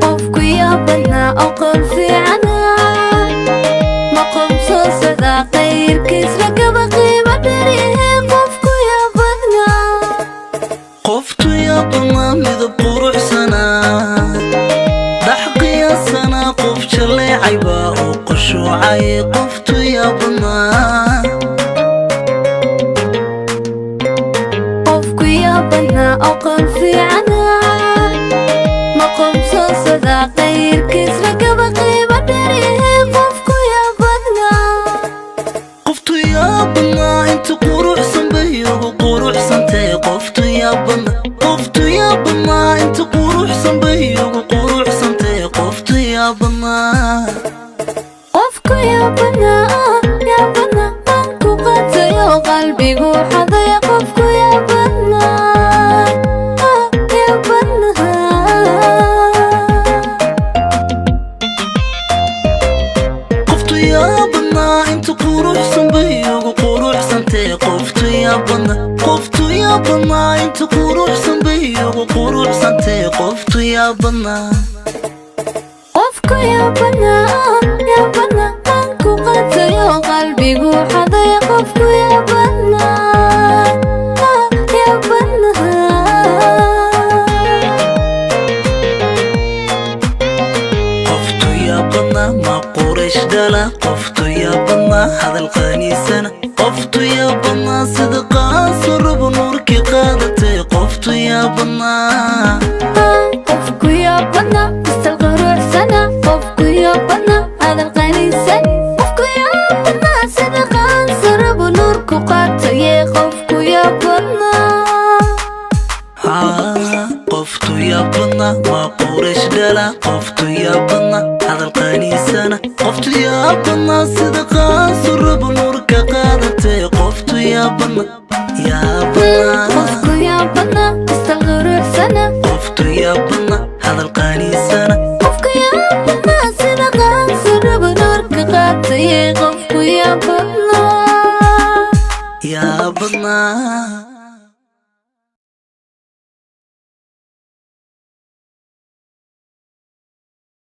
qofku yaabana aqoon fiicana maqomso sada qayrkiis ragaba qiimo dheerihe qofku yaabana qoftu yaabana midab quruxsana dhax qiyaasana qof jaleecayba oo qushuucay qoftu yaabana qofku yaabana aqoon fiicana maqomso sada qayrkiis ragaba qiimo dheerihe qofku yaabana qoftu yaabana inta quruxsan bay ugu quruxsantay qoftu yaabana inta quruxsan bay ugu quruxsantay qoftu yaabana qofku yaabana manku qatayo qalbigu xaday qofku yaabana qoftu yaabana inta quruxsan bay ugu quruxsantay qoftu yaabana inta quruxsan bay ugu quruxsantay qoftu yaabana qofku yaabana manku qatayo qalbigu xaday qofku yaabana qoftu yaabana ma quraysh dhala qoftu yaabana hadal qaniisana qoftu yaabana sida qaanso rabo nuurkii qaadatay qoftu yaabana qofku yaabana istal quruxsana qofku yaabana hadal qaniisan qofku yaabana sida qaanso rabo nuurku qaataye qofku yaabana qoftu yaabana ma quraysh dhala qoftu yaabana hadal qaniisana qoftu yaabana sida qaanso rabo nuurka qaadatay qoftu yaabana qofku yaabana istal quruxsana qoftu yaabana hadal qaniisana qofku yaabana sida qaanso rabo nuurka qaataye qofku yaabana yaabana